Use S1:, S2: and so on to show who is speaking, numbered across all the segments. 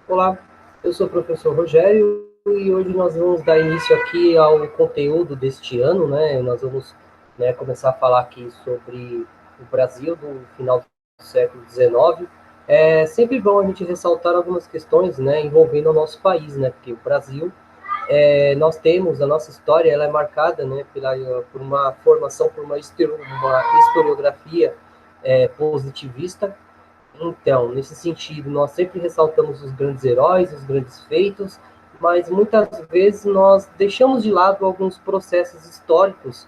S1: Olá, eu sou o professor Rogério e hoje nós vamos dar início aqui ao conteúdo deste ano, né? Nós vamos, começar a falar aqui sobre o Brasil do final do século XIX. É sempre bom a gente ressaltar algumas questões, né, envolvendo o nosso país, né? Porque o Brasil, nós temos, a nossa história, ela é marcada, né, por uma formação, por uma historiografia positivista. Então, nesse sentido, nós sempre ressaltamos os grandes heróis, os grandes feitos, mas muitas vezes nós deixamos de lado alguns processos históricos,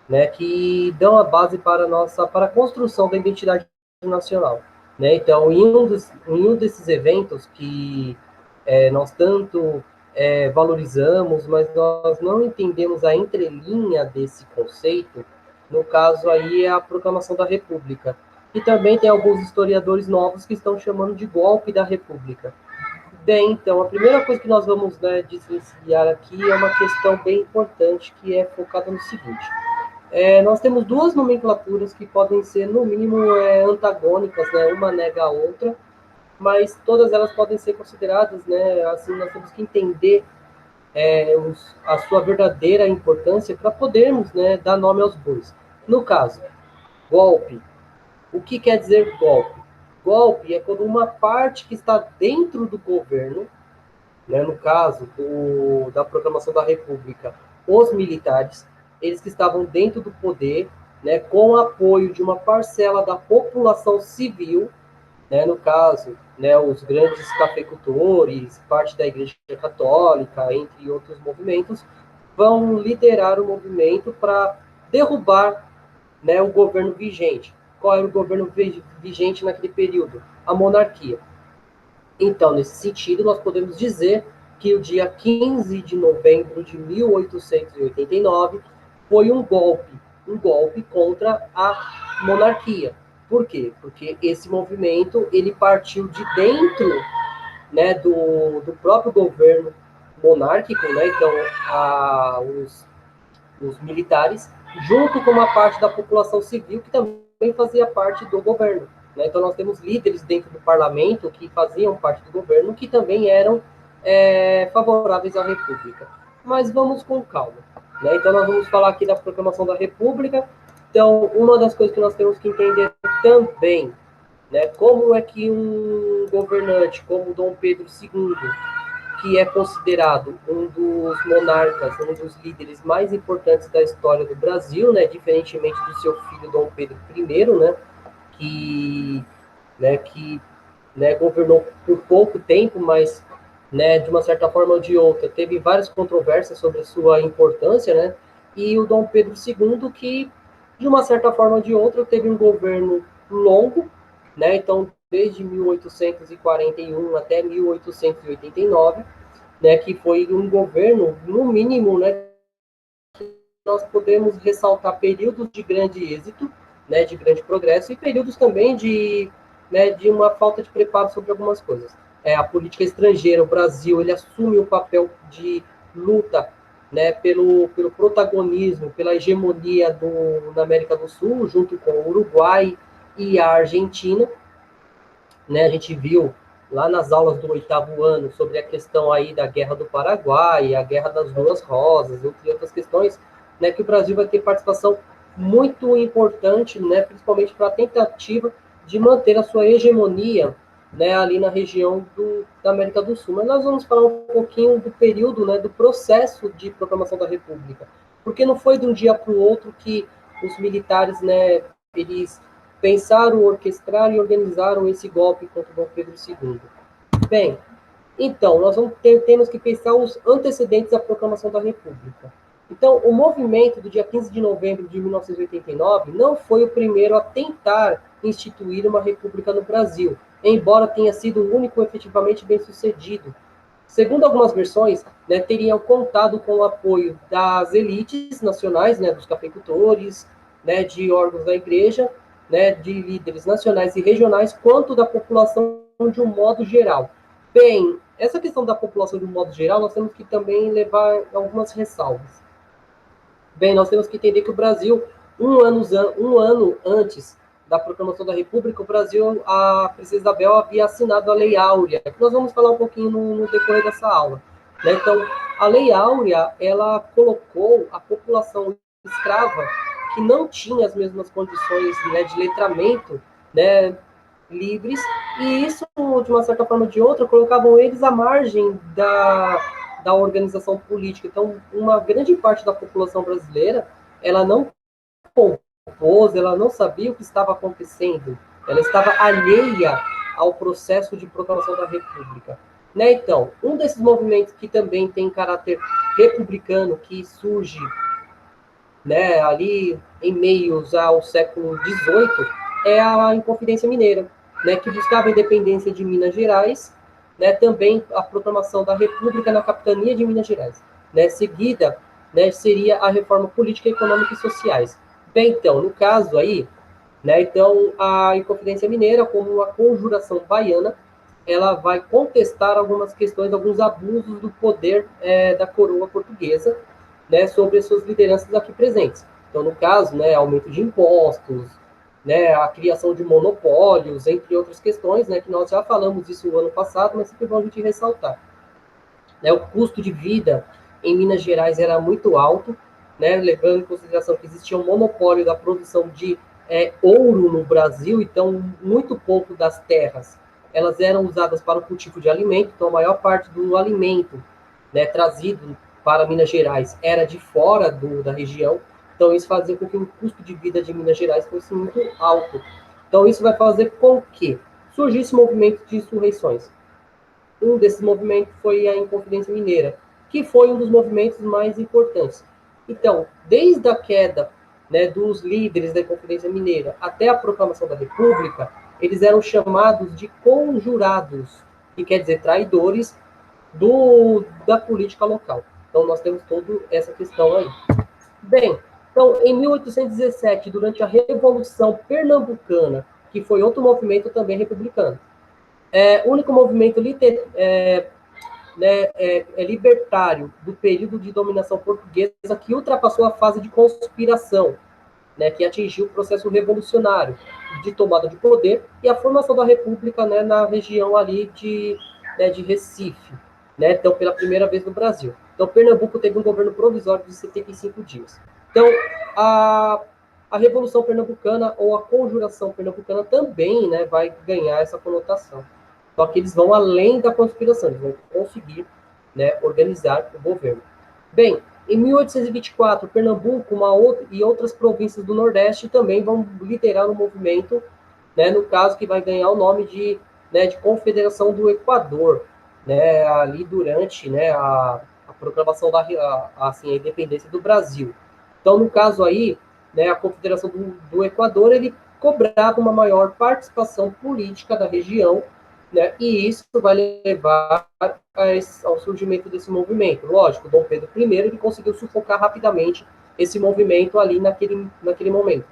S1: né, que dão a base para a construção da identidade nacional, né? Então, em um desses eventos que nós tanto valorizamos, mas nós não entendemos a entrelinha desse conceito, no caso aí é a proclamação da República. E também tem alguns historiadores novos que estão chamando de golpe da República. Bem, então, a primeira coisa que nós vamos, né, desvencilhar aqui é uma questão bem importante, que é focada no seguinte. Nós temos duas nomenclaturas que podem ser, no mínimo, antagônicas, né? Uma nega a outra, mas todas elas podem ser consideradas, né? Assim, nós temos que entender a sua verdadeira importância para podermos, né, dar nome aos bois. No caso, golpe. O que quer dizer golpe? Golpe é quando uma parte que está dentro do governo, né, no caso da proclamação da República, os militares, eles que estavam dentro do poder, né, com o apoio de uma parcela da população civil, né, no caso, né, os grandes cafeicultores, parte da Igreja Católica, entre outros movimentos, vão liderar o movimento para derrubar, né, o governo vigente. Qual era o governo vigente naquele período? A monarquia. Então, nesse sentido, nós podemos dizer que o dia 15 de novembro de 1889 foi um golpe contra a monarquia. Por quê? Porque esse movimento ele partiu de dentro, né, do próprio governo monárquico, né? Então, os militares, junto com uma parte da população civil que também fazia parte do governo. Né? Então, nós temos líderes dentro do parlamento que faziam parte do governo, que também eram favoráveis à República. Mas vamos com calma. Né? Então, nós vamos falar aqui da proclamação da República. Então, uma das coisas que nós temos que entender também, né, como é que um governante como Dom Pedro II, que é considerado um dos monarcas, um dos líderes mais importantes da história do Brasil, né, diferentemente do seu filho Dom Pedro I, que, que governou por pouco tempo, mas, né, de uma certa forma ou de outra, teve várias controvérsias sobre a sua importância, né, e o Dom Pedro II, que, de uma certa forma ou de outra, teve um governo longo, né, então, desde 1841 até 1889, né, que foi um governo, no mínimo, né, nós podemos ressaltar períodos de grande êxito, né, de grande progresso, e períodos também de uma falta de preparo sobre algumas coisas. A política estrangeira, o Brasil, ele assume o papel de luta, né, pelo protagonismo, pela hegemonia da América do Sul, junto com o Uruguai e a Argentina. Né, a gente viu lá nas aulas do 8º ano sobre a questão aí da Guerra do Paraguai, a Guerra das Duas Rosas, entre outras questões, né, que o Brasil vai ter participação muito importante, né, principalmente para a tentativa de manter a sua hegemonia, né, ali na região da América do Sul. Mas nós vamos falar um pouquinho do período, né, do processo de proclamação da República, porque não foi de um dia para o outro que os militares, né, eles pensaram, orquestraram e organizaram esse golpe contra Dom Pedro II. Bem, então, temos que pensar os antecedentes da proclamação da República. Então, o movimento do dia 15 de novembro de 1989 não foi o primeiro a tentar instituir uma república no Brasil, embora tenha sido o único efetivamente bem sucedido. Segundo algumas versões, né, teriam contado com o apoio das elites nacionais, né, dos cafeicultores, né, de órgãos da igreja, né, de líderes nacionais e regionais, quanto da população de um modo geral. Bem, essa questão da população de um modo geral, nós temos que também levar algumas ressalvas. Bem, nós temos que entender que o Brasil, um ano antes da proclamação da República, o Brasil, a Princesa Isabel havia assinado a Lei Áurea, que nós vamos falar um pouquinho no decorrer dessa aula. Né? Então, a Lei Áurea, ela colocou a população escrava que não tinha as mesmas condições, né, de letramento, né, livres, e isso, de uma certa forma ou de outra, colocavam eles à margem da organização política. Então, uma grande parte da população brasileira, ela não compôs, ela não sabia o que estava acontecendo, ela estava alheia ao processo de proclamação da República. Né? Então, um desses movimentos que também tem caráter republicano, que surge, né, ali em meios ao século XVIII, é a Inconfidência Mineira, né, que buscava a independência de Minas Gerais, né, também a proclamação da República na capitania de Minas Gerais. Né, seguida, né, seria a reforma política, econômica e sociais. Bem, então, no caso aí, né, então, a Inconfidência Mineira, como uma conjuração baiana, ela vai contestar algumas questões, alguns abusos do poder da coroa portuguesa, né, sobre as suas lideranças aqui presentes. Então, no caso, né, aumento de impostos, né, a criação de monopólios, entre outras questões, né, que nós já falamos isso no ano passado, mas sempre bom a gente ressaltar. Né, o custo de vida em Minas Gerais era muito alto, né, levando em consideração que existia um monopólio da produção de ouro no Brasil, então muito pouco das terras elas eram usadas para o cultivo de alimento, então a maior parte do alimento, né, trazido para Minas Gerais era de fora da região, então isso fazia com que o custo de vida de Minas Gerais fosse muito alto. Então isso vai fazer com que surgisse movimento de insurreições. Um desses movimentos foi a Inconfidência Mineira, que foi um dos movimentos mais importantes. Então, desde a queda, né, dos líderes da Inconfidência Mineira até a proclamação da República, eles eram chamados de conjurados, que quer dizer traidores da política local. Então, nós temos toda essa questão aí. Bem, então, em 1817, durante a Revolução Pernambucana, que foi outro movimento também republicano, o único movimento libertário do período de dominação portuguesa que ultrapassou a fase de conspiração, né, que atingiu o processo revolucionário de tomada de poder e a formação da República, né, na região ali de Recife, né, então pela primeira vez no Brasil. Então Pernambuco teve um governo provisório de 75 dias. Então a Revolução Pernambucana ou a Conjuração Pernambucana também, né, vai ganhar essa conotação. Só que eles vão além da conspiração, eles vão conseguir, né, organizar o governo. Bem, em 1824, Pernambuco e outras províncias do Nordeste também vão liderar o movimento, né, no caso que vai ganhar o nome de Confederação do Equador, né, ali durante, né, a proclamação a independência do Brasil. Então, no caso aí, né, a Confederação do Equador, ele cobrava uma maior participação política da região, né, e isso vai levar ao surgimento desse movimento. Lógico, Dom Pedro I ele conseguiu sufocar rapidamente esse movimento ali naquele momento.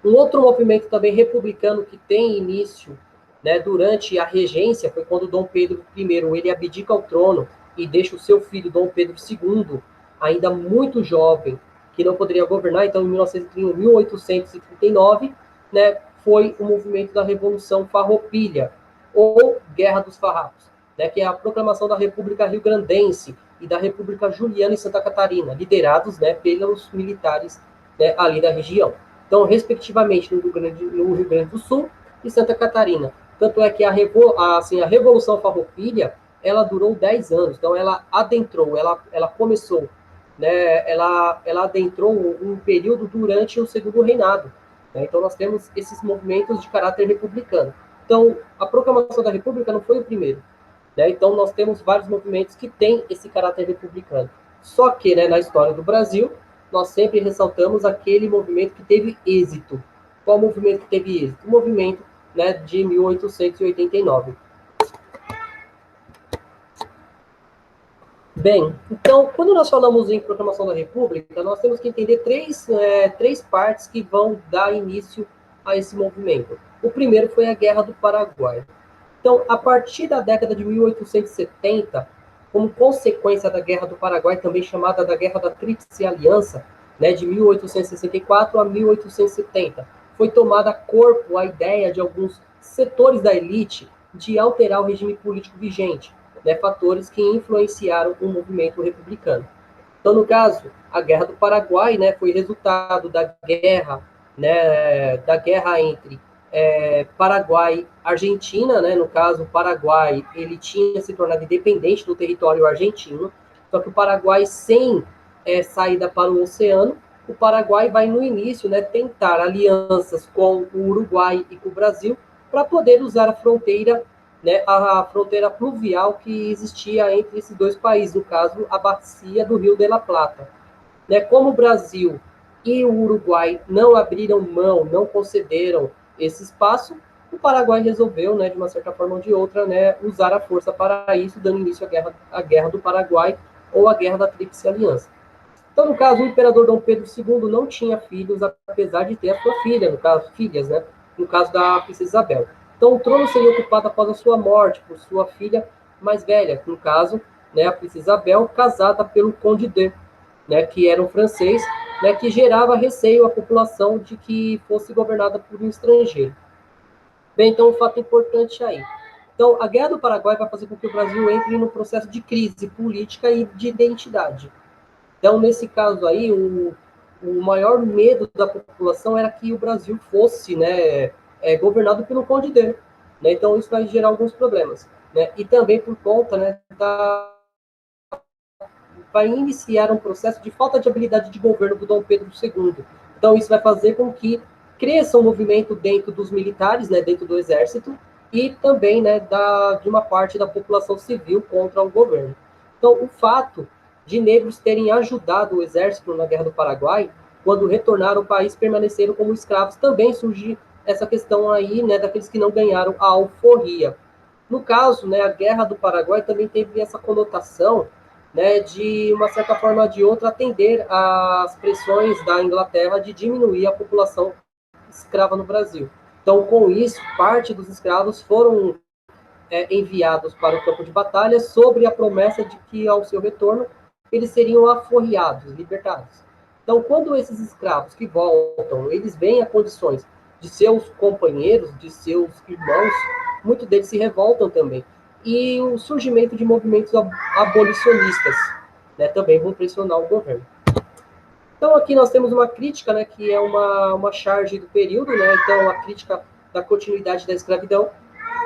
S1: Um outro movimento também republicano que tem início, né, durante a regência foi quando Dom Pedro I ele abdica ao trono e deixa o seu filho Dom Pedro II, ainda muito jovem, que não poderia governar. Então, em 1839, né, foi o movimento da Revolução Farroupilha, ou Guerra dos Farrapos, né, que é a proclamação da República Rio-Grandense e da República Juliana e Santa Catarina, liderados, né, pelos militares, né, ali da região. Então, respectivamente, no Rio Grande do Sul e Santa Catarina. Tanto é que a Revolução Farroupilha, ela durou 10 anos. Então, ela adentrou, ela começou, né, ela adentrou um período durante o segundo reinado. Né? Então, nós temos esses movimentos de caráter republicano. Então, a proclamação da República não foi o primeiro. Né? Então, nós temos vários movimentos que têm esse caráter republicano. Só que, né, na história do Brasil, nós sempre ressaltamos aquele movimento que teve êxito. Qual movimento que teve êxito? O movimento, né, de 1889. Bem, então, quando nós falamos em proclamação da República, nós temos que entender três partes que vão dar início a esse movimento. O primeiro foi a Guerra do Paraguai. Então, a partir da década de 1870, como consequência da Guerra do Paraguai, também chamada da Guerra da Tríplice Aliança, né, de 1864 a 1870, foi tomada corpo a ideia de alguns setores da elite de alterar o regime político vigente, né, fatores que influenciaram o movimento republicano. Então, no caso, a Guerra do Paraguai, né, foi resultado da guerra, né, entre Paraguai e Argentina, né, no caso, o Paraguai ele tinha se tornado independente do território argentino, só que o Paraguai, sem saída para o oceano, o Paraguai vai, no início, né, tentar alianças com o Uruguai e com o Brasil para poder usar a fronteira, né, a fronteira pluvial que existia entre esses dois países, no caso, a bacia do Rio de la Plata. Né, como o Brasil e o Uruguai não abriram mão, não concederam esse espaço, o Paraguai resolveu, né, de uma certa forma ou de outra, né, usar a força para isso, dando início à Guerra do Paraguai ou à Guerra da Tríplice Aliança. Então, no caso, o imperador Dom Pedro II não tinha filhos, apesar de ter a sua filha, no caso, filhas, né? No caso da princesa Isabel. Então, o trono seria ocupado após a sua morte por sua filha mais velha, no caso, né, a princesa Isabel, casada pelo Conde de, né, que era um francês, né, que gerava receio à população de que fosse governada por um estrangeiro. Bem, então, um fato importante aí. Então, a Guerra do Paraguai vai fazer com que o Brasil entre no processo de crise política e de identidade. Então, nesse caso aí, o maior medo da população era que o Brasil fosse, né, governado pelo Conde de, né? Então, isso vai gerar alguns problemas, né? E também por conta, né, vai iniciar um processo de falta de habilidade de governo do Dom Pedro II. Então, isso vai fazer com que cresça um movimento dentro dos militares, né, dentro do exército, e também, né, de uma parte da população civil contra o governo. Então, o fato de negros terem ajudado o exército na Guerra do Paraguai, quando retornaram ao país, permaneceram como escravos, também surge essa questão aí, né, daqueles que não ganharam a alforria. No caso, né, a Guerra do Paraguai também teve essa conotação, né, de uma certa forma ou de outra atender às pressões da Inglaterra de diminuir a população escrava no Brasil. Então, com isso, parte dos escravos foram enviados para o campo de batalha sobre a promessa de que, ao seu retorno, eles seriam aforreados, libertados. Então, quando esses escravos que voltam, eles veem a condições de seus companheiros, de seus irmãos, muitos deles se revoltam também. E o surgimento de movimentos abolicionistas, né, também vão pressionar o governo. Então, aqui nós temos uma crítica, né, que é uma charge do período, né, então a crítica da continuidade da escravidão,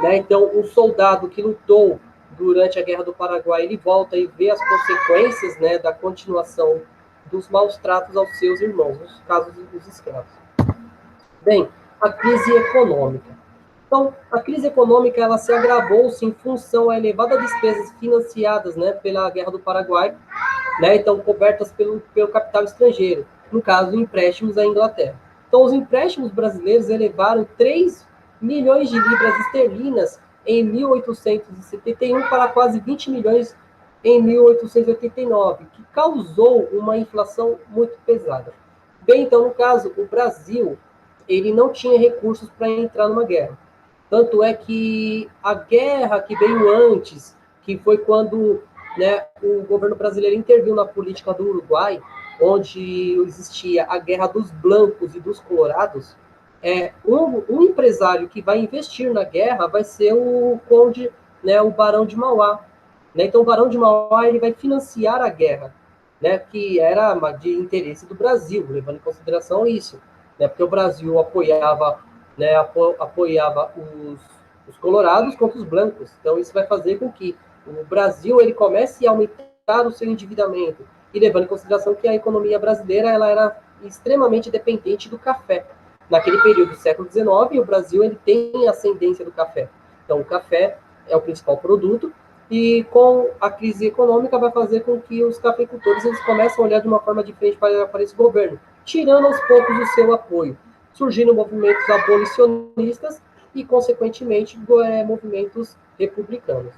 S1: né, então um soldado que lutou durante a Guerra do Paraguai, ele volta e vê as consequências, né, da continuação dos maus tratos aos seus irmãos, nos casos dos escravos. Bem, a crise econômica. Então, a crise econômica ela se agravou-se em função à elevada despesas financiadas, né, pela Guerra do Paraguai, né, então cobertas pelo capital estrangeiro, no caso, empréstimos à Inglaterra. Então, os empréstimos brasileiros elevaram 3 milhões de libras esterlinas em 1871 para quase 20 milhões em 1889, que causou uma inflação muito pesada. Bem, então, no caso, o Brasil ele não tinha recursos para entrar numa guerra. Tanto é que a guerra que veio antes, que foi quando, né, o governo brasileiro interviu na política do Uruguai, onde existia a guerra dos blancos e dos colorados, um empresário que vai investir na guerra vai ser o conde, né, o barão de Mauá. Né? Então, o barão de Mauá ele vai financiar a guerra, né, que era de interesse do Brasil, levando em consideração isso, né, porque o Brasil apoiava, né, apoiava os colorados contra os brancos. Então, isso vai fazer com que o Brasil ele comece a aumentar o seu endividamento, e levando em consideração que a economia brasileira ela era extremamente dependente do café. Naquele período do século XIX, o Brasil ele tem ascendência do café. Então, o café é o principal produto, e com a crise econômica vai fazer com que os cafeicultores eles comecem a olhar de uma forma diferente para esse governo, tirando aos poucos o seu apoio, surgindo movimentos abolicionistas e, consequentemente, movimentos republicanos.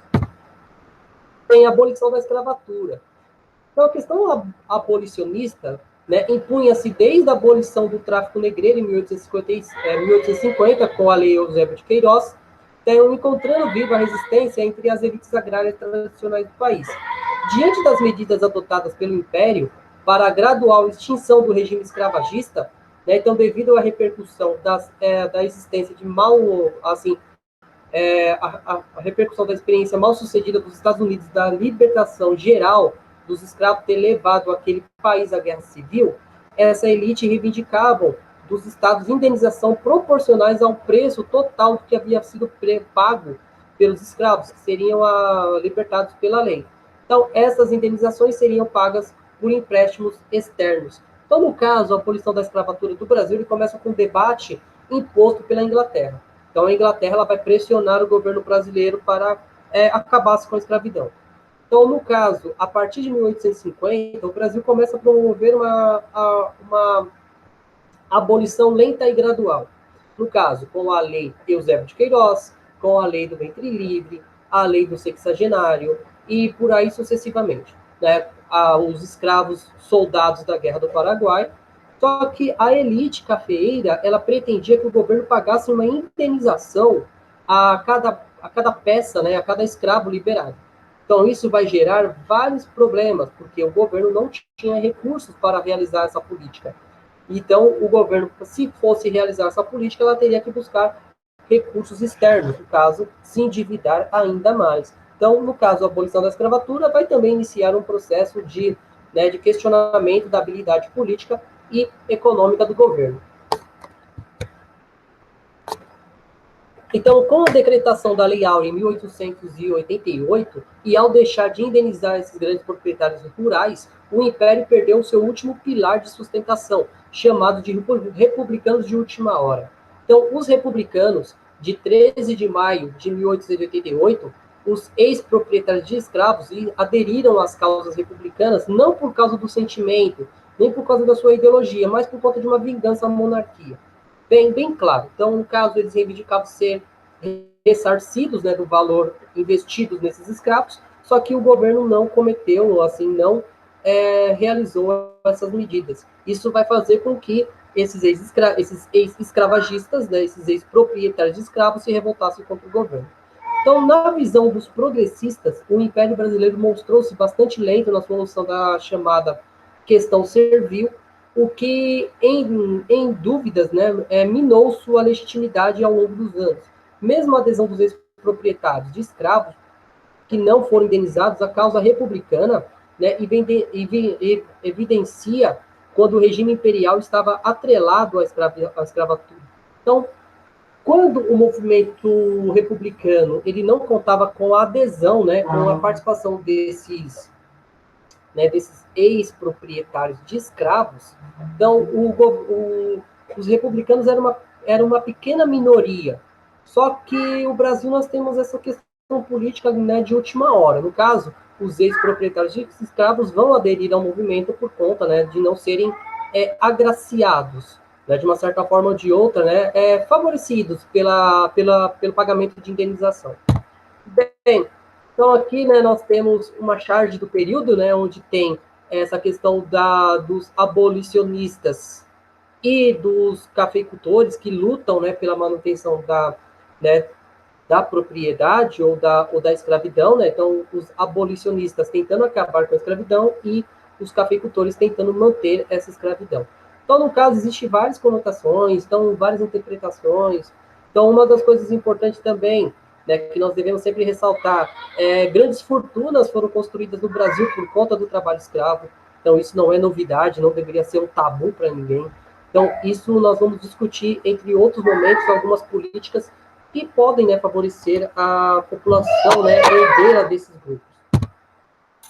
S1: Tem a abolição da escravatura. Então, a questão abolicionista, né, impunha-se desde a abolição do tráfico negreiro em 1850, com a Lei Eusébio de Queiroz, encontrando viva a resistência entre as elites agrárias tradicionais do país. Diante das medidas adotadas pelo Império para a gradual extinção do regime escravagista, né? Então, devido à repercussão da existência de a repercussão da experiência mal sucedida dos Estados Unidos da libertação geral dos escravos ter levado aquele país à guerra civil, essa elite reivindicavam dos estados indenização proporcionais ao preço total do que havia sido pago pelos escravos, que seriam libertados pela lei. Então, essas indenizações seriam pagas por empréstimos externos. Então, no caso, a abolição da escravatura do Brasil, ele começa com um debate imposto pela Inglaterra. Então, a Inglaterra ela vai pressionar o governo brasileiro para acabar com a escravidão. Então, no caso, a partir de 1850, o Brasil começa a promover uma abolição lenta e gradual. No caso, com a lei Eusébio de Queiroz, com a lei do ventre livre, a lei do sexagenário, e por aí sucessivamente. Né? Os escravos soldados da Guerra do Paraguai. Só que a elite cafeeira, ela pretendia que o governo pagasse uma indenização a cada peça, né, a cada escravo liberado. Então, isso vai gerar vários problemas, porque o governo não tinha recursos para realizar essa política. Então, o governo, se fosse realizar essa política, ela teria que buscar recursos externos, no caso, se endividar ainda mais. Então, no caso, a abolição da escravatura vai também iniciar um processo de questionamento da habilidade política e econômica do governo. Então, com a decretação da Lei Áurea em 1888, e ao deixar de indenizar esses grandes proprietários rurais, o Império perdeu o seu último pilar de sustentação, chamado de republicanos de última hora. Então, os republicanos, de 13 de maio de 1888, os ex-proprietários de escravos aderiram às causas republicanas, não por causa do sentimento, nem por causa da sua ideologia, mas por conta de uma vingança à monarquia. Bem claro. Então, no caso, eles reivindicavam ser ressarcidos, né, do valor investido nesses escravos, só que o governo não cometeu, assim, não realizou essas medidas. Isso vai fazer com que esses ex-escravagistas, né, esses ex-proprietários de escravos, se revoltassem contra o governo. Então, na visão dos progressistas, o Império Brasileiro mostrou-se bastante lento na solução da chamada questão servil, o que, em dúvidas, né, minou sua legitimidade ao longo dos anos. Mesmo a adesão dos ex-proprietários de escravos, que não foram indenizados, a causa republicana, né, evidencia quando o regime imperial estava atrelado à escravatura. Então, quando o movimento republicano ele não contava com a adesão, né, com a participação desses ex-proprietários de escravos, então os republicanos eram uma pequena minoria. Só que o Brasil nós temos essa questão política, né, de última hora. No caso, os ex-proprietários de escravos vão aderir ao movimento por conta, né, de não serem agraciados, né, de uma certa forma ou de outra, né, favorecidos pelo pagamento de indenização. Bem, então aqui, né, nós temos uma charge do período, né, onde tem essa questão dos abolicionistas e dos cafeicultores que lutam, né, pela manutenção da propriedade ou da escravidão, né? Então, os abolicionistas tentando acabar com a escravidão e os cafeicultores tentando manter essa escravidão. Então, no caso, existem várias conotações, então, várias interpretações. Então, uma das coisas importantes também, né, que nós devemos sempre ressaltar, grandes fortunas foram construídas no Brasil por conta do trabalho escravo. Então, isso não é novidade, não deveria ser um tabu para ninguém. Então, isso nós vamos discutir, entre outros momentos, algumas políticas que podem, né, favorecer a população, né, herdeira desses grupos.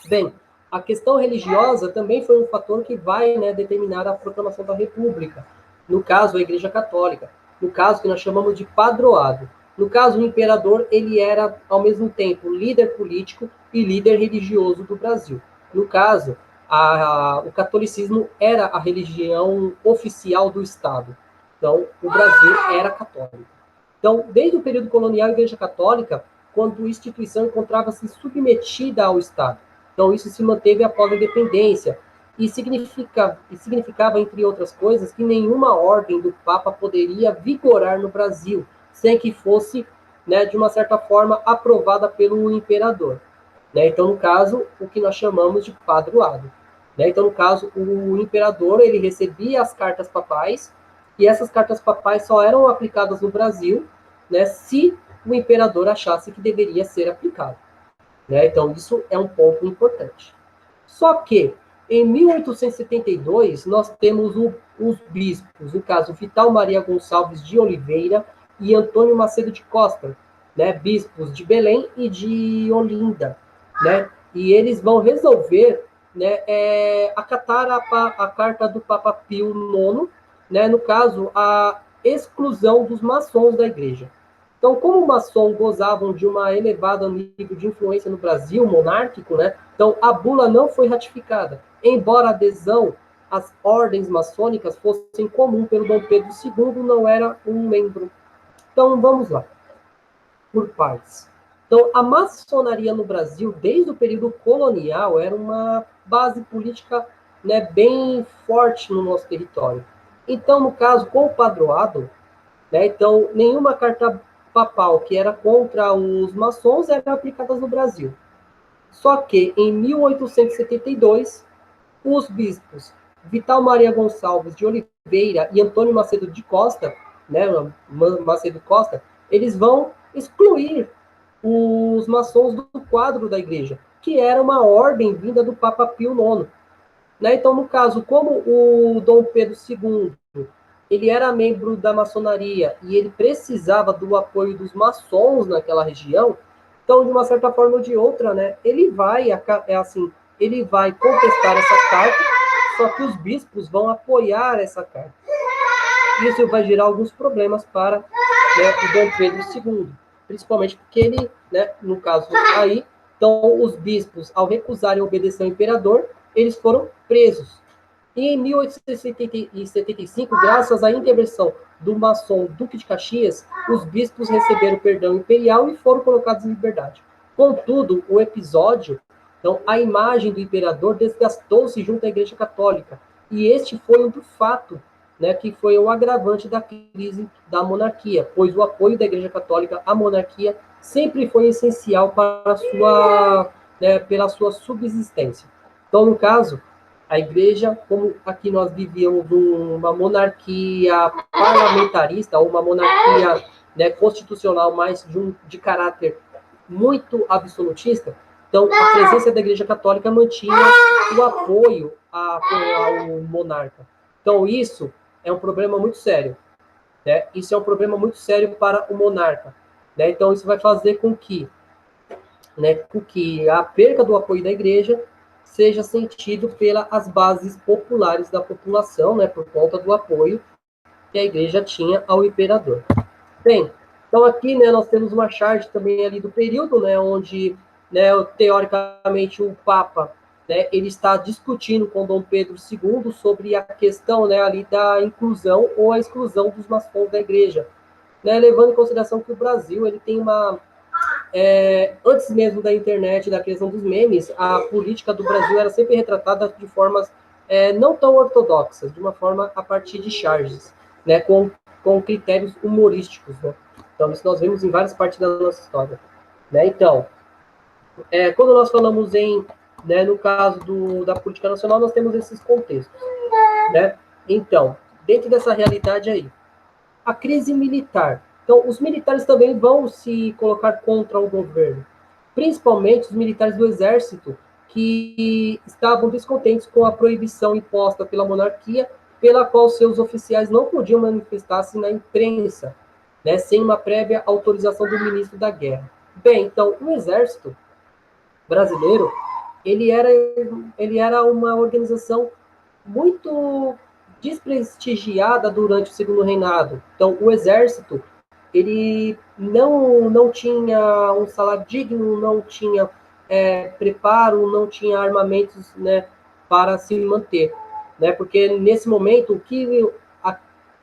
S1: Bem, a questão religiosa também foi um fator que vai, né, determinar a proclamação da República. No caso, a Igreja Católica. No caso, que nós chamamos de padroado. No caso, o imperador, ele era, ao mesmo tempo, líder político e líder religioso do Brasil. No caso, o catolicismo era a religião oficial do Estado. Então, o Brasil era católico. Então, desde o período colonial, a Igreja Católica, quando a instituição encontrava-se submetida ao Estado. Então, isso se manteve após a independência. E significava, entre outras coisas, que nenhuma ordem do Papa poderia vigorar no Brasil, sem que fosse, né, de uma certa forma, aprovada pelo imperador. Né? Então, no caso, o que nós chamamos de padroado. Né? Então, no caso, o imperador ele recebia as cartas papais, E essas cartas papais só eram aplicadas no Brasil, né, se o imperador achasse que deveria ser aplicado. Né? Então, isso é um ponto importante. Só que, em 1872, nós temos os bispos, no caso, Vital Maria Gonçalves de Oliveira e Antônio Macedo de Costa, né, bispos de Belém e de Olinda, né, e eles vão resolver, né, acatar a carta do Papa Pio IX, né, no caso, a exclusão dos maçons da igreja. Então, como os maçons gozavam de uma elevada nível de influência no Brasil monárquico, né, então a bula não foi ratificada, embora a adesão às ordens maçônicas fosse comum pelo Dom Pedro II, não era um membro. Então, vamos lá, por partes. Então, a maçonaria no Brasil, desde o período colonial, era uma base política, né, bem forte no nosso território. Então, no caso, com o padroado, né, então, nenhuma carta papal que era contra os maçons era aplicada no Brasil. Só que, em 1872, os bispos Vital Maria Gonçalves de Oliveira e Antônio Macedo de Costa, né, Macedo Costa, eles vão excluir os maçons do quadro da igreja, que era uma ordem vinda do Papa Pio IX. Né? Então, no caso, como o Dom Pedro II ele era membro da maçonaria e ele precisava do apoio dos maçons naquela região, então, de uma certa forma ou de outra, né, ele vai contestar essa carta, só que os bispos vão apoiar essa carta. Isso vai gerar alguns problemas para, né, o Dom Pedro II, principalmente porque ele, né, no caso aí, então os bispos, ao recusarem obedecer ao imperador, eles foram presos. E em 1875, graças à intervenção do maçom Duque de Caxias, os bispos receberam perdão imperial e foram colocados em liberdade. Contudo, o episódio, então, a imagem do imperador desgastou-se junto à Igreja Católica. E este foi um fato, né, que foi um agravante da crise da monarquia, pois o apoio da Igreja Católica à monarquia sempre foi essencial para pela sua subsistência. Então, no caso, a igreja, como aqui nós vivíamos uma monarquia parlamentarista, ou uma monarquia, né, constitucional, mais de caráter muito absolutista, então a presença da igreja católica mantinha o apoio ao monarca. Então isso é um problema muito sério. Né? Isso é um problema muito sério para o monarca. Né? Então isso vai fazer com que a perda do apoio da igreja seja sentido pelas bases populares da população, né, por conta do apoio que a igreja tinha ao imperador. Bem, então aqui, né, nós temos uma charge também ali do período, né, onde, né, teoricamente o Papa, né, ele está discutindo com Dom Pedro II sobre a questão, né, ali da inclusão ou a exclusão dos maçons da igreja, né, levando em consideração que o Brasil ele tem uma antes mesmo da internet, da criação dos memes, a política do Brasil era sempre retratada de formas não tão ortodoxas, de uma forma a partir de charges, né, com critérios humorísticos. Né? Então, isso nós vemos em várias partes da nossa história. Né? Então, quando nós falamos né, no caso da política nacional, nós temos esses contextos. Né? Então, dentro dessa realidade aí, a crise militar. Então, os militares também vão se colocar contra o governo, principalmente os militares do exército, que estavam descontentes com a proibição imposta pela monarquia, pela qual seus oficiais não podiam manifestar-se na imprensa, né, sem uma prévia autorização do ministro da Guerra. Bem, então, o exército brasileiro, ele era uma organização muito desprestigiada durante o segundo reinado. Então, o exército, ele não tinha um salário digno, não tinha preparo, não tinha armamentos, né, para se manter. Né? Porque, nesse momento,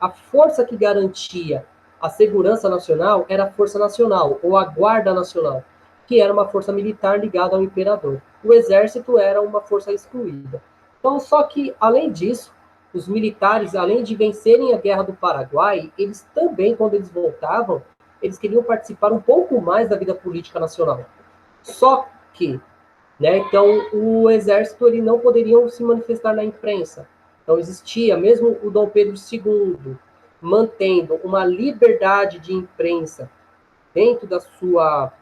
S1: a força que garantia a segurança nacional era a Força Nacional, ou a Guarda Nacional, que era uma força militar ligada ao imperador. O exército era uma força excluída. Então, só que, além disso, os militares, além de vencerem a Guerra do Paraguai, eles também, quando eles voltavam, eles queriam participar um pouco mais da vida política nacional. Só que, né, então, o exército ele não poderiam se manifestar na imprensa. Então, existia, mesmo o Dom Pedro II, mantendo uma liberdade de imprensa dentro da sua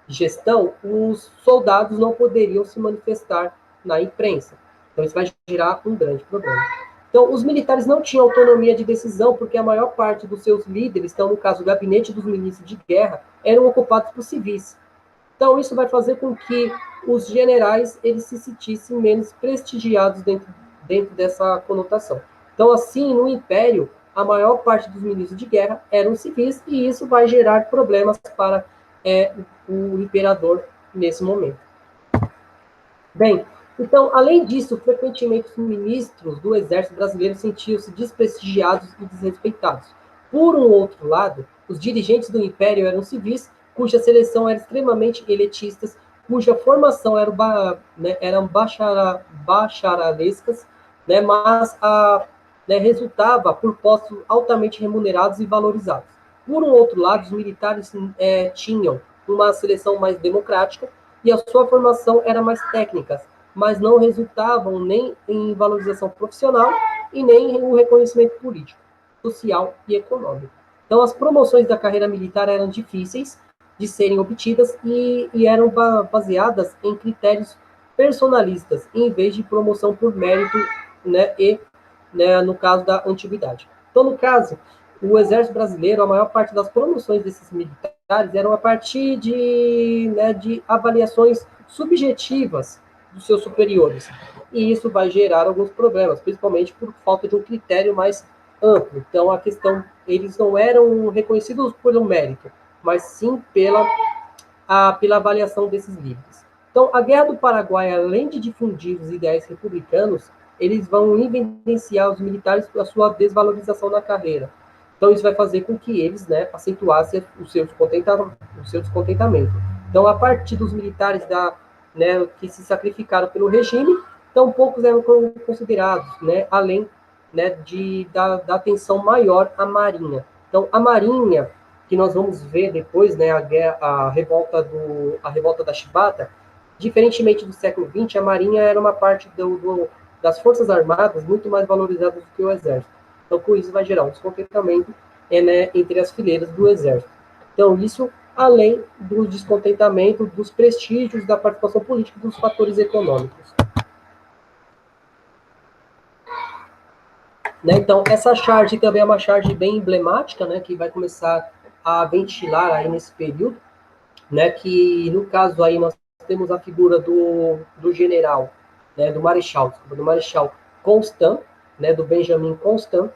S1: gestão, os soldados não poderiam se manifestar na imprensa. Então, isso vai gerar um grande problema. Então, os militares não tinham autonomia de decisão, porque a maior parte dos seus líderes, então, no caso, o gabinete dos ministros de guerra, eram ocupados por civis. Então, isso vai fazer com que os generais eles se sentissem menos prestigiados dentro dessa conotação. Então, assim, no Império, a maior parte dos ministros de guerra eram civis, e isso vai gerar problemas para o imperador nesse momento. Bem, então, além disso, frequentemente os ministros do exército brasileiro sentiam-se desprestigiados e desrespeitados. Por um outro lado, os dirigentes do Império eram civis, cuja seleção era extremamente elitistas, cuja formação eram bacharelescas, mas resultava por postos altamente remunerados e valorizados. Por um outro lado, os militares tinham uma seleção mais democrática e a sua formação era mais técnica, mas não resultavam nem em valorização profissional e nem em um reconhecimento político, social e econômico. Então, as promoções da carreira militar eram difíceis de serem obtidas e eram baseadas em critérios personalistas, em vez de promoção por mérito, no caso da antiguidade. Então, no caso, o Exército Brasileiro, a maior parte das promoções desses militares eram a partir de avaliações subjetivas dos seus superiores. E isso vai gerar alguns problemas, principalmente por falta de um critério mais amplo. Então, a questão, eles não eram reconhecidos pelo mérito, mas sim pela avaliação desses líderes. Então, a Guerra do Paraguai, além de difundir os ideais republicanos, eles vão evidenciar os militares a sua desvalorização na carreira. Então, isso vai fazer com que eles acentuassem o seu descontentamento. Então, a partir dos militares que se sacrificaram pelo regime, então poucos eram considerados, além da atenção maior à Marinha. Então, a Marinha, que nós vamos ver depois, a revolta da Chibata, diferentemente do século XX, a Marinha era uma parte das Forças Armadas muito mais valorizada do que o Exército. Então, com isso, vai gerar um descontentamento entre as fileiras do Exército. Então, isso além do descontentamento, dos prestígios, da participação política e dos fatores econômicos. Então, essa charge também é uma charge bem emblemática, que vai começar a ventilar aí nesse período, que no caso aí nós temos a figura do general, do Marechal Constant, do Benjamin Constant,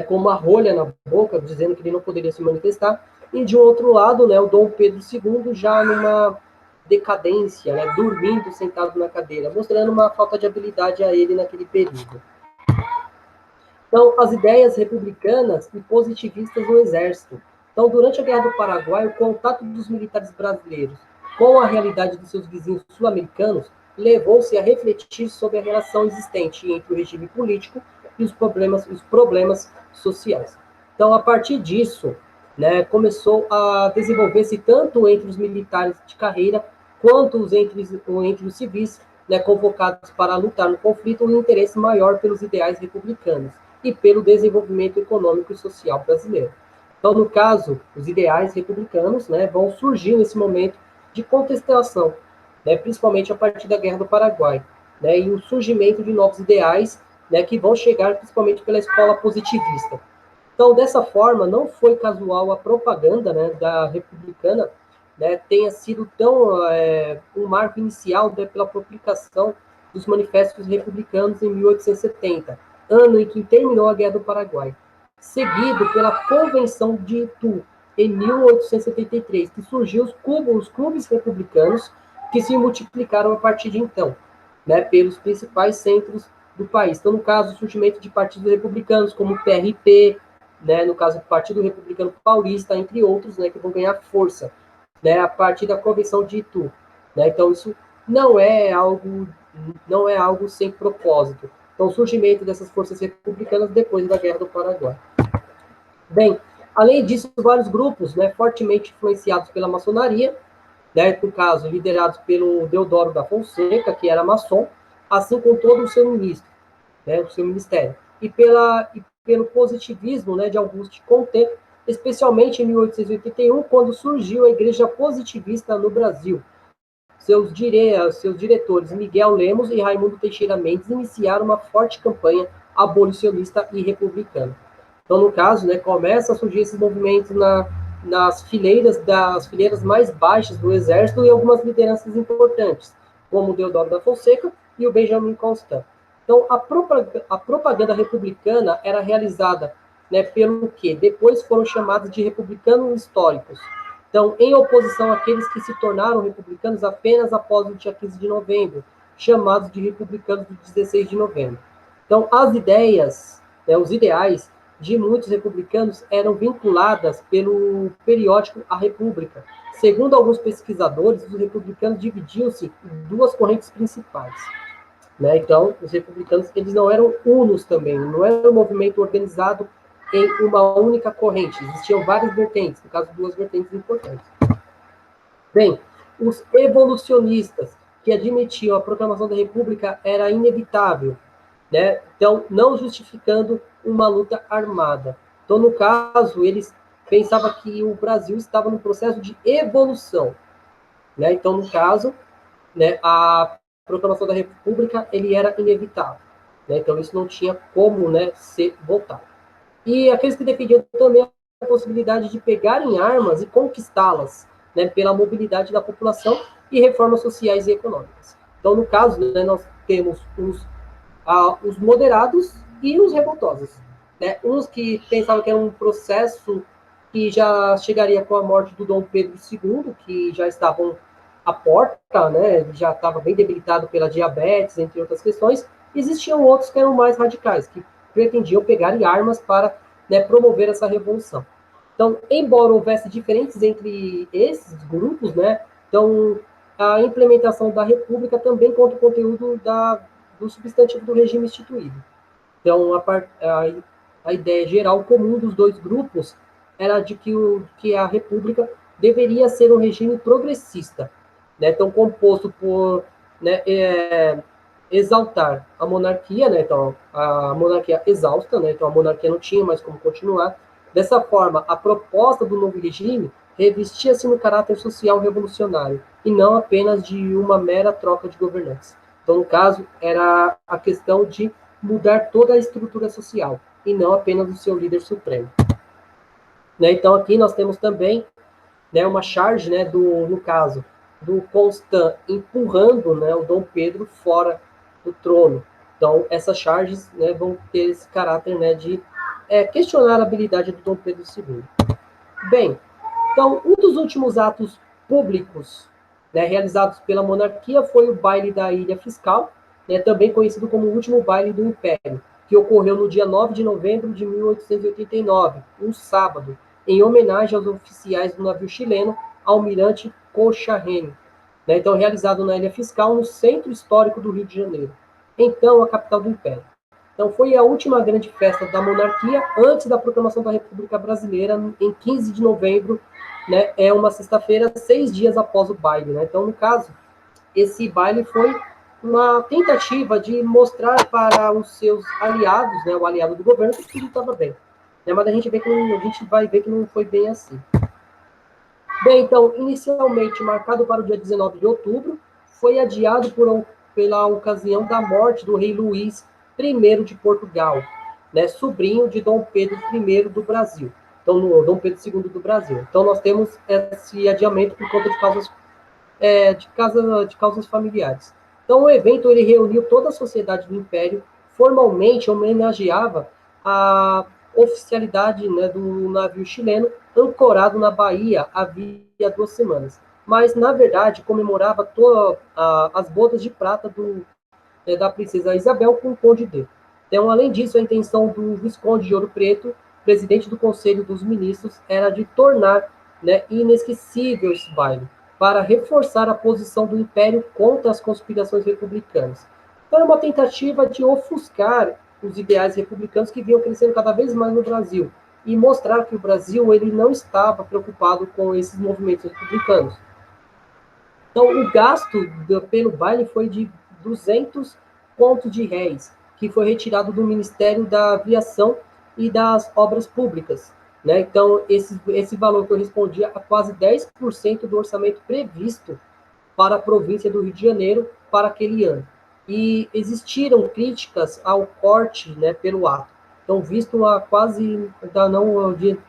S1: com uma rolha na boca, dizendo que ele não poderia se manifestar, e de outro lado, o Dom Pedro II já numa decadência, dormindo sentado na cadeira, mostrando uma falta de habilidade a ele naquele período. Então, as ideias republicanas e positivistas no Exército. Então, durante a Guerra do Paraguai, o contato dos militares brasileiros com a realidade dos seus vizinhos sul-americanos levou-se a refletir sobre a relação existente entre o regime político e os problemas sociais. Então, a partir disso, começou a desenvolver-se tanto entre os militares de carreira quanto entre os civis, convocados para lutar no conflito, um interesse maior pelos ideais republicanos e pelo desenvolvimento econômico e social brasileiro. Então, no caso, os ideais republicanos vão surgir nesse momento de contestação, principalmente a partir da Guerra do Paraguai, e o surgimento de novos ideais que vão chegar principalmente pela escola positivista. Então, dessa forma, não foi casual a propaganda da republicana tenha sido tão um marco inicial pela publicação dos manifestos republicanos em 1870, ano em que terminou a Guerra do Paraguai, seguido pela Convenção de Itu, em 1873, que surgiu os clubes republicanos que se multiplicaram a partir de então, pelos principais centros do país. Então, no caso, o surgimento de partidos republicanos, como o PRP, no caso, o Partido Republicano Paulista, entre outros, que vão ganhar força, a partir da Convenção de Itu. Então, isso não é algo sem propósito. Então, o surgimento dessas forças republicanas depois da Guerra do Paraguai. Bem, além disso, vários grupos fortemente influenciados pela maçonaria, no caso, liderados pelo Deodoro da Fonseca, que era maçom, assim como todo o seu ministério, e pelo positivismo, né, de Auguste Comte, especialmente em 1881, quando surgiu a Igreja Positivista no Brasil. Seus diretores Miguel Lemos e Raimundo Teixeira Mendes iniciaram uma forte campanha abolicionista e republicana. Então, no caso, né, começa a surgir esses movimentos das fileiras mais baixas do Exército e algumas lideranças importantes, como o Deodoro da Fonseca e o Benjamin Constant. Então, a propaganda republicana era realizada, né, pelo que depois foram chamados de republicanos históricos. Então, em oposição àqueles que se tornaram republicanos apenas após o dia 15 de novembro, chamados de republicanos do 16 de novembro. Então, as ideias, né, os ideais de muitos republicanos eram vinculadas pelo periódico A República. Segundo alguns pesquisadores, os republicanos dividiam-se em duas correntes principais. Né? Então, os republicanos eles não eram unos também, não era um movimento organizado em uma única corrente. Existiam várias vertentes, no caso, duas vertentes importantes. Bem, os evolucionistas, que admitiam a proclamação da República era inevitável, né? Então, não justificando uma luta armada. Então, no caso, eles pensavam que o Brasil estava no processo de evolução, né? Então, no caso, né, a proclamação da República ele era inevitável, né? Então, isso não tinha como, né, ser votado. E aqueles que defendiam também a possibilidade de pegarem armas e conquistá-las, né, pela mobilidade da população e reformas sociais e econômicas. Então, no caso, né, nós temos os moderados e os revoltosos. Né? Uns que pensavam que era um processo que já chegaria com a morte do Dom Pedro II, que já estavam à porta, né? Já estava bem debilitado pela diabetes, entre outras questões. Existiam outros que eram mais radicais, que pretendiam pegar armas para, né, promover essa revolução. Então, embora houvesse diferenças entre esses grupos, né, então a implementação da República também conta o conteúdo do substantivo do regime instituído. Então, a ideia geral comum dos dois grupos era de que a República deveria ser um regime progressista, né? Então, composto por, né, exaltar a monarquia, né? Então, a monarquia exausta, né? Então, a monarquia não tinha mais como continuar. Dessa forma, a proposta do novo regime revestia-se no caráter social revolucionário, e não apenas de uma mera troca de governantes. Então, no caso, era a questão de mudar toda a estrutura social, e não apenas o seu líder supremo. Né? Então, aqui nós temos também, né, uma charge, né, no caso, do Constant empurrando, né, o Dom Pedro fora do trono. Então, essas charges, né, vão ter esse caráter, né, de questionar a habilidade do Dom Pedro II. Bem, então, um dos últimos atos públicos, né, realizados pela monarquia foi o baile da Ilha Fiscal, né, também conhecido como o último baile do Império, que ocorreu no dia 9 de novembro de 1889, um sábado, em homenagem aos oficiais do navio chileno Almirante Cochrane, né, então realizado na Ilha Fiscal, no centro histórico do Rio de Janeiro, então a capital do Império. Então, foi a última grande festa da monarquia antes da proclamação da República Brasileira, em 15 de novembro, né, é uma sexta-feira, 6 dias após o baile. Né? Então, no caso, esse baile foi uma tentativa de mostrar para os seus aliados, né, o aliado do governo, que tudo estava bem. Né? Mas a gente vai ver que não foi bem assim. Bem, então, inicialmente marcado para o dia 19 de outubro, foi adiado pela ocasião da morte do rei Luís I de Portugal, né, sobrinho de Dom Pedro I do Brasil. Então, Dom Pedro II do Brasil. Então, nós temos esse adiamento por conta de causas familiares. Então, o evento ele reuniu toda a sociedade do Império, formalmente homenageava a oficialidade, né, do navio chileno ancorado na Bahia havia 2 semanas. Mas, na verdade, comemorava as bodas de prata da princesa Isabel com o Conde D. Então, além disso, a intenção do Visconde de Ouro Preto, presidente do Conselho dos Ministros, era de tornar, né, inesquecível esse baile, para reforçar a posição do Império contra as conspirações republicanas. Então, era uma tentativa de ofuscar os ideais republicanos que vinham crescendo cada vez mais no Brasil e mostrar que o Brasil ele não estava preocupado com esses movimentos republicanos. Então, o gasto pelo baile foi de 200 contos de réis, que foi retirado do Ministério da Aviação e das obras públicas, né? Então, esse valor correspondia a quase 10% do orçamento previsto para a província do Rio de Janeiro para aquele ano. E existiram críticas ao corte, né, pelo ato. Então, visto a quase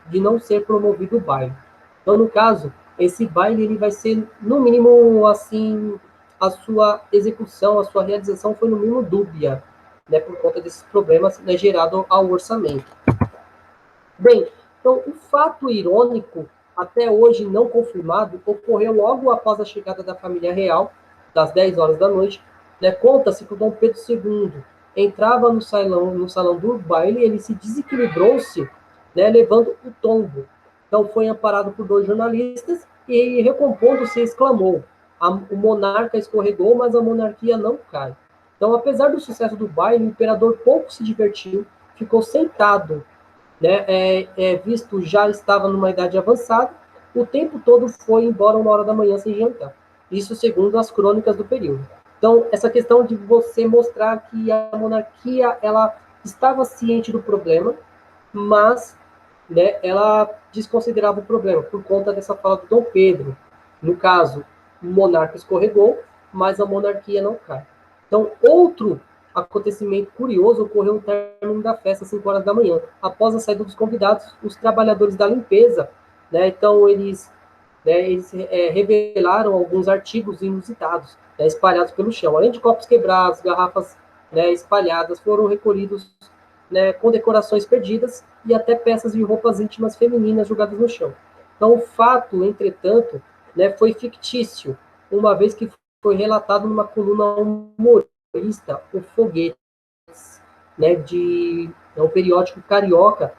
S1: de não ser promovido o baile. Então, no caso, esse baile ele vai ser, no mínimo, assim, a sua execução, a sua realização foi, no mínimo, dúbia, né, por conta desses problemas, né, gerados ao orçamento. Bem, então, o fato irônico, até hoje não confirmado, ocorreu logo após a chegada da família real, das 10 horas da noite. Né, conta-se que o Dom Pedro II entrava no salão do baile, ele se desequilibrou-se, né, levando o tombo. Então, foi amparado por dois jornalistas e, recompondo-se, exclamou: o monarca escorregou, mas a monarquia não cai. Então, apesar do sucesso do baile, o imperador pouco se divertiu, ficou sentado, né, visto já estava numa idade avançada, o tempo todo foi embora 1 hora da manhã sem jantar. Isso segundo as crônicas do período. Então, essa questão de você mostrar que a monarquia ela estava ciente do problema, mas, né, ela desconsiderava o problema por conta dessa fala do Dom Pedro. No caso, o monarca escorregou, mas a monarquia não cai. Então, outro acontecimento curioso ocorreu no término da festa, às 5 horas da manhã. Após a saída dos convidados, os trabalhadores da limpeza, né, então eles revelaram alguns artigos inusitados, né, espalhados pelo chão. Além de copos quebrados, garrafas, né, espalhadas, foram recolhidos, né, com decorações perdidas e até peças de roupas íntimas femininas jogadas no chão. Então, o fato, entretanto, né, foi fictício, uma vez que foi relatado numa coluna humorista, o Foguetes, né, um periódico carioca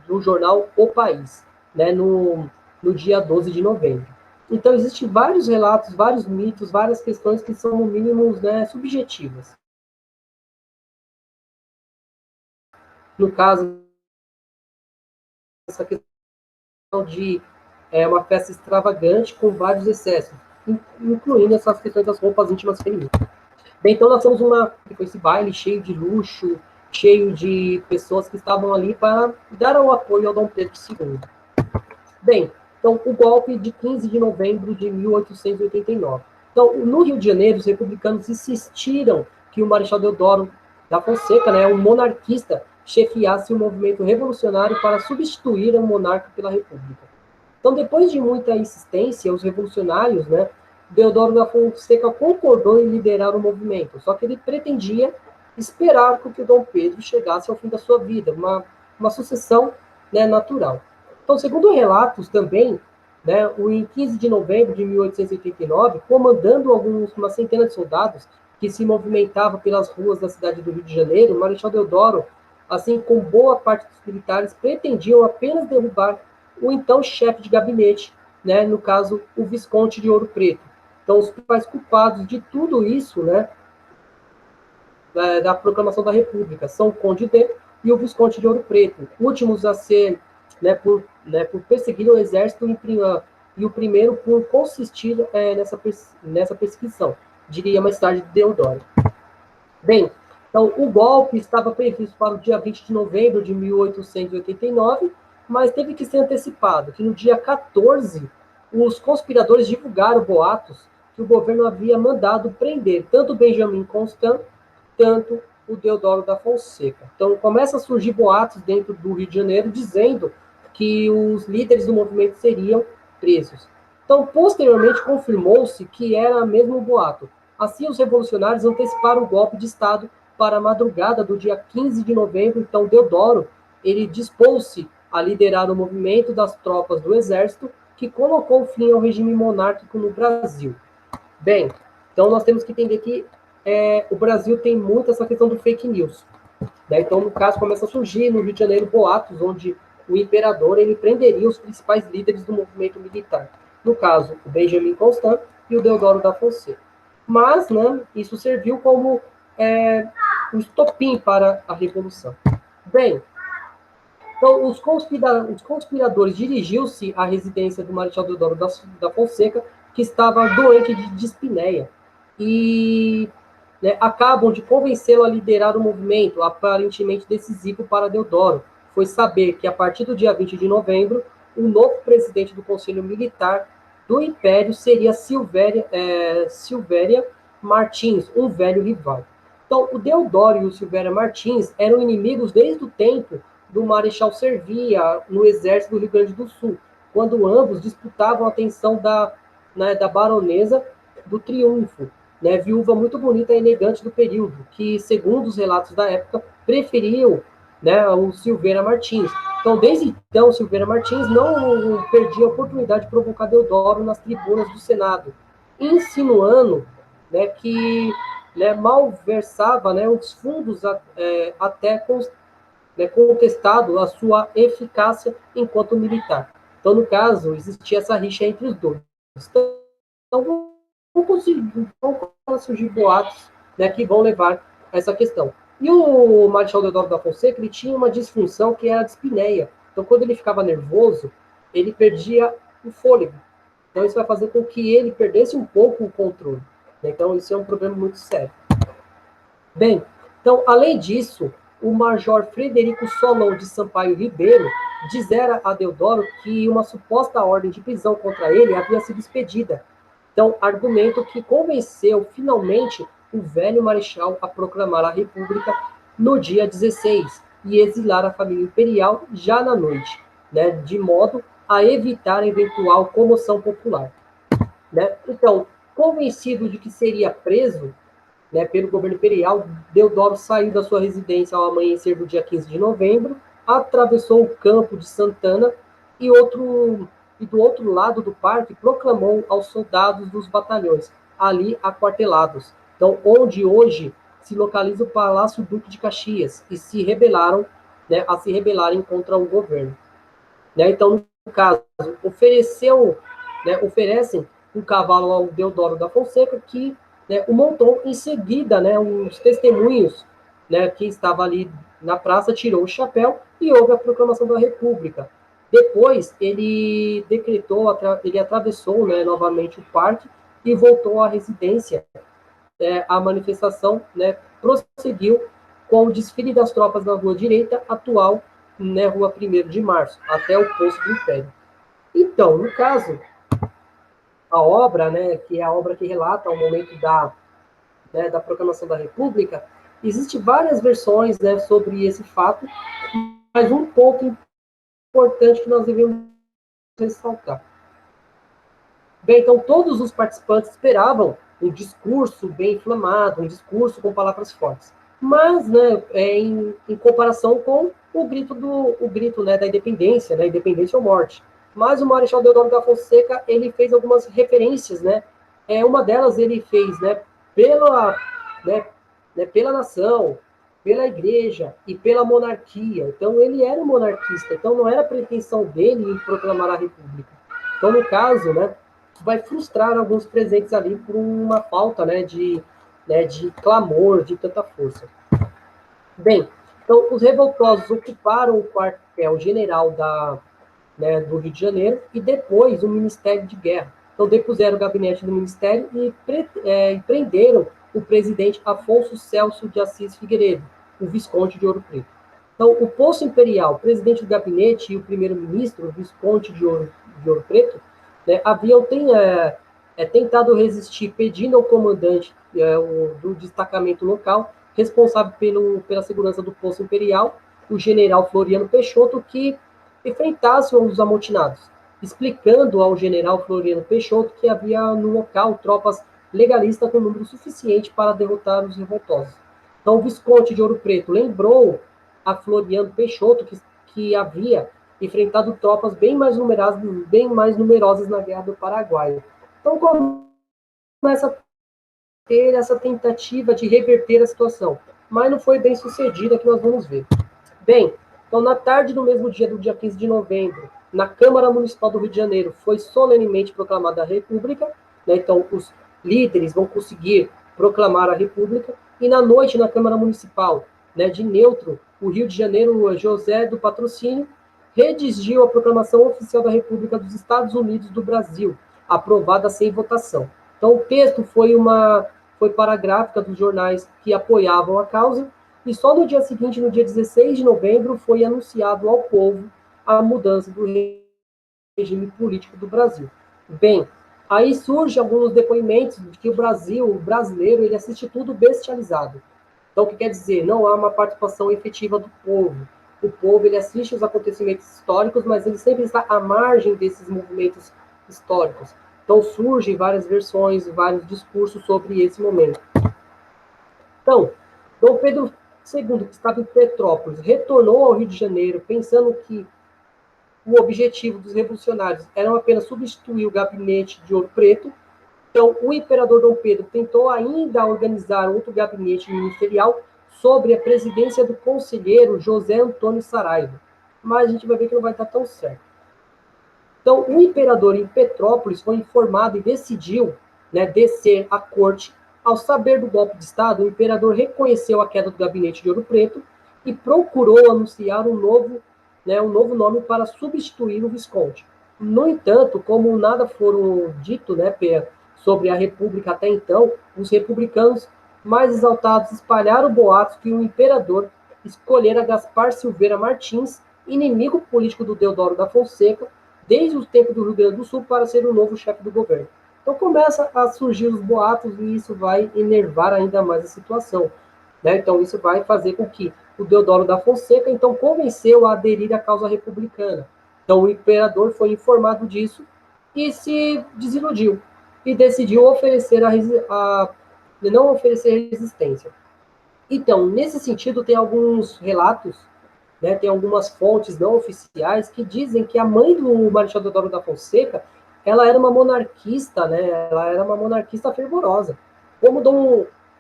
S1: do jornal O País, né, no dia 12 de novembro. Então, existem vários relatos, vários mitos, várias questões que são, no mínimo, né, subjetivas. No caso, essa questão de uma festa extravagante com vários excessos, incluindo essas questões das roupas íntimas femininas. Bem, então nós temos esse baile cheio de luxo, cheio de pessoas que estavam ali para dar o apoio ao Dom Pedro II. Bem, então o golpe de 15 de novembro de 1889. Então, no Rio de Janeiro, os republicanos insistiram que o Marechal Deodoro da Fonseca, né, um monarquista, chefiasse o movimento revolucionário para substituir o monarca pela república. Então, depois de muita insistência, os revolucionários, né, Deodoro da Fonseca concordou em liderar o movimento, só que ele pretendia esperar que o Dom Pedro chegasse ao fim da sua vida, uma sucessão, né, natural. Então, segundo relatos também, né, em 15 de novembro de 1889, comandando uma centena de soldados que se movimentavam pelas ruas da cidade do Rio de Janeiro, o Marechal Deodoro, assim como boa parte dos militares, pretendiam apenas derrubar o então chefe de gabinete, né, no caso, o Visconde de Ouro Preto. Então, os principais culpados de tudo isso, né, da proclamação da República, são o Conde D e o Visconde de Ouro Preto, últimos a ser, por perseguir o exército e o primeiro por consistir nessa perseguição, diria mais tarde Deodoro. Bem, então o golpe estava previsto para o dia 20 de novembro de 1889, mas teve que ser antecipado, que no dia 14, os conspiradores divulgaram boatos que o governo havia mandado prender tanto Benjamin Constant, tanto o Deodoro da Fonseca. Então, começa a surgir boatos dentro do Rio de Janeiro dizendo que os líderes do movimento seriam presos. Então, posteriormente, confirmou-se que era mesmo um boato. Assim, os revolucionários anteciparam o golpe de Estado para a madrugada do dia 15 de novembro. Então, Deodoro, ele dispôs-se a liderar o movimento das tropas do exército que colocou fim ao regime monárquico no Brasil. Bem, então nós temos que entender que o Brasil tem muito essa questão do fake news. Né? Então, no caso, começa a surgir no Rio de Janeiro boatos onde o imperador ele prenderia os principais líderes do movimento militar. No caso, o Benjamin Constant e o Deodoro da Fonseca. Mas, né, isso serviu como um estopim para a Revolução. Bem, então, os conspiradores dirigiu-se à residência do Marechal Deodoro da Fonseca, que estava doente de dispneia, e acabam de convencê-lo a liderar o movimento, aparentemente decisivo para Deodoro, foi saber que, a partir do dia 20 de novembro, o novo presidente do Conselho Militar do Império seria Silvéria Martins, um velho rival. Então, o Deodoro e o Silvéria Martins eram inimigos desde o tempo do Marechal Servia no exército do Rio Grande do Sul, quando ambos disputavam a atenção da baronesa do Triunfo, né, viúva muito bonita e elegante do período, que, segundo os relatos da época, preferiu, né, o Silveira Martins. Então, desde então, Silveira Martins não perdia a oportunidade de provocar Deodoro nas tribunas do Senado, insinuando, né, que, né, malversava, né, os fundos até contestado a sua eficácia enquanto militar. Então, no caso, existia essa rixa entre os dois. Então, vão surgir boatos, né, que vão levar a essa questão. E o Marechal Deodoro da Fonseca, ele tinha uma disfunção que era a dispneia. Então, quando ele ficava nervoso, ele perdia o fôlego. Então, isso vai fazer com que ele perdesse um pouco o controle. Então, isso é um problema muito sério. Bem, então, além disso, o Major Frederico Solon de Sampaio Ribeiro dizera a Deodoro que uma suposta ordem de prisão contra ele havia sido expedida. Então, argumento que convenceu finalmente o velho marechal a proclamar a República no dia 16 e exilar a família imperial já na noite, né, de modo a evitar eventual comoção popular. Né? Então, convencido de que seria preso, né, pelo governo imperial, Deodoro saiu da sua residência ao amanhecer do dia 15 de novembro, atravessou o campo de Santana e do outro lado do parque proclamou aos soldados dos batalhões, ali aquartelados, então, onde hoje se localiza o Palácio Duque de Caxias, e se rebelaram, né, a se rebelarem contra o governo. Né? Então, no caso, oferecem um cavalo ao Deodoro da Fonseca, que, né, o montou. Em seguida, né, os testemunhos, né, que estava ali na praça tirou o chapéu e houve a proclamação da República. Depois, ele ele atravessou, né, novamente o parque e voltou à residência. A manifestação, né, prosseguiu com o desfile das tropas na rua direita, atual, né, rua 1º de março, até o posto do Império. Então, no caso, a obra, né, que é a obra que relata o momento da proclamação da República, existem várias versões, né, sobre esse fato, mas um ponto importante que nós devemos ressaltar. Bem, então todos os participantes esperavam um discurso bem inflamado, um discurso com palavras fortes. Mas, né, em comparação com o grito, né, da independência, né, independência ou morte. Mas o Marechal Deodoro da Fonseca, ele fez algumas referências, né? Uma delas ele fez, né, pela nação, pela igreja e pela monarquia. Então, ele era um monarquista. Então, não era a pretensão dele em proclamar a república. Então, no caso, né, vai frustrar alguns presentes ali por uma falta, né, de clamor, de tanta força. Bem, então, os revoltosos ocuparam o quartel-general do Rio de Janeiro e depois o Ministério de Guerra. Então, depuseram o gabinete do Ministério e prenderam o presidente Afonso Celso de Assis Figueiredo, o Visconde de Ouro Preto. Então, o posto imperial, o presidente do gabinete e o primeiro-ministro, o Visconde de Ouro Preto, né, haviam tentado resistir, pedindo ao comandante do destacamento local, responsável pela segurança do posto imperial, o general Floriano Peixoto, que enfrentasse os amotinados, explicando ao general Floriano Peixoto que havia no local tropas legalistas com número suficiente para derrotar os revoltosos. Então, o Visconde de Ouro Preto lembrou a Floriano Peixoto que havia enfrentado tropas bem mais numerosas na Guerra do Paraguai. Então, começa a ter essa tentativa de reverter a situação, mas não foi bem sucedida, que nós vamos ver. Bem, então, na tarde do mesmo dia, do dia 15 de novembro, na Câmara Municipal do Rio de Janeiro, foi solenemente proclamada a República, né? Então, os líderes vão conseguir proclamar a República, e na noite, na Câmara Municipal, né, de Neutro, o Rio de Janeiro, José do Patrocínio, redigiu a proclamação oficial da República dos Estados Unidos do Brasil, aprovada sem votação. Então, o texto foi para a gráfica dos jornais que apoiavam a causa, e só no dia seguinte, no dia 16 de novembro, foi anunciado ao povo a mudança do regime político do Brasil. Bem, aí surgem alguns depoimentos de que o brasileiro, ele assiste tudo bestializado. Então, o que quer dizer? Não há uma participação efetiva do povo. O povo, ele assiste os acontecimentos históricos, mas ele sempre está à margem desses movimentos históricos. Então, surgem várias versões, vários discursos sobre esse momento. Então, Dom Pedro II, que estava em Petrópolis, retornou ao Rio de Janeiro, pensando que o objetivo dos revolucionários era apenas substituir o gabinete de Ouro Preto. Então, o imperador Dom Pedro tentou ainda organizar outro gabinete ministerial sobre a presidência do conselheiro José Antônio Saraiva. Mas a gente vai ver que não vai estar tão certo. Então, o imperador em Petrópolis foi informado e decidiu, né, descer à corte. Ao saber do golpe de Estado, o imperador reconheceu a queda do gabinete de Ouro Preto e procurou anunciar um novo nome para substituir o Visconde. No entanto, como nada foram dito, né, sobre a República até então, os republicanos mais exaltados espalharam boatos que o imperador escolhera Gaspar Silveira Martins, inimigo político do Deodoro da Fonseca, desde o tempo do Rio Grande do Sul, para ser o novo chefe do governo. Então começa a surgir os boatos e isso vai enervar ainda mais a situação. Né? Então isso vai fazer com que o Deodoro da Fonseca então convenceu a aderir à causa republicana. Então o imperador foi informado disso e se desiludiu e decidiu não oferecer resistência. Então, nesse sentido, tem alguns relatos, né, tem algumas fontes não oficiais que dizem que a mãe do Marechal Deodoro da Fonseca, ela era uma monarquista, né, ela era uma monarquista fervorosa, como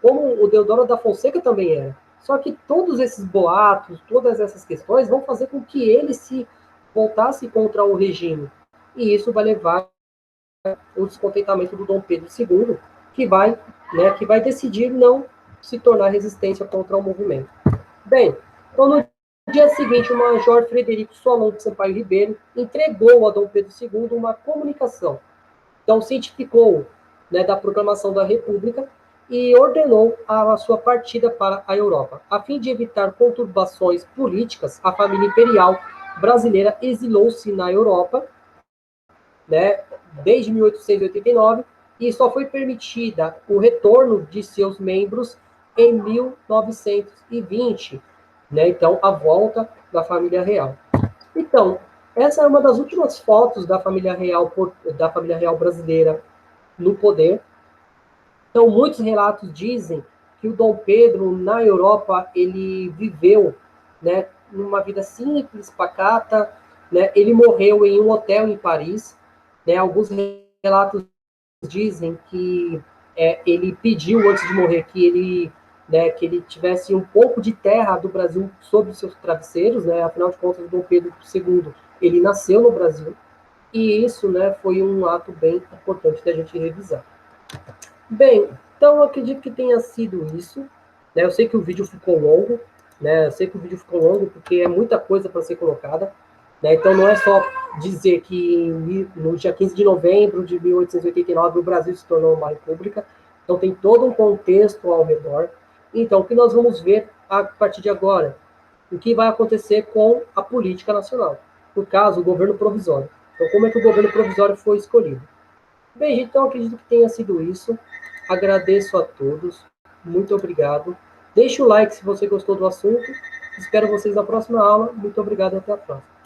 S1: o Deodoro da Fonseca também era. Só que todos esses boatos, todas essas questões vão fazer com que ele se voltasse contra o regime. E isso vai levar o descontentamento do Dom Pedro II, que vai decidir não se tornar resistência contra o movimento. Bem, então no dia seguinte, o Major Frederico Solon de Sampaio Ribeiro entregou a Dom Pedro II uma comunicação. Então, cientificou, né, da proclamação da República e ordenou a sua partida para a Europa. A fim de evitar conturbações políticas, a família imperial brasileira exilou-se na Europa, né, desde 1889, e só foi permitida o retorno de seus membros em 1920, né? Então, a volta da família real. Então, essa é uma das últimas fotos da família real brasileira no poder. Então, muitos relatos dizem que o Dom Pedro, na Europa, ele viveu, né, numa vida simples, pacata, né? Ele morreu em um hotel em Paris, né? Alguns relatos dizem que ele pediu antes de morrer que ele tivesse um pouco de terra do Brasil sob os seus travesseiros, né? Afinal de contas, o Dom Pedro II, ele nasceu no Brasil, e isso, né, foi um ato bem importante da gente revisar. Bem, então eu acredito que tenha sido isso, né? Eu sei que o vídeo ficou longo, né? Eu sei que o vídeo ficou longo porque é muita coisa para ser colocada, né? Então não é só dizer que no dia 15 de novembro de 1889 o Brasil se tornou uma república. Então tem todo um contexto ao redor. Então o que nós vamos ver a partir de agora? O que vai acontecer com a política nacional? No caso, o governo provisório. Então como é que o governo provisório foi escolhido? Bem, gente, então acredito que tenha sido isso. Agradeço a todos. Muito obrigado. Deixe o like se você gostou do assunto. Espero vocês na próxima aula. Muito obrigado e até a próxima.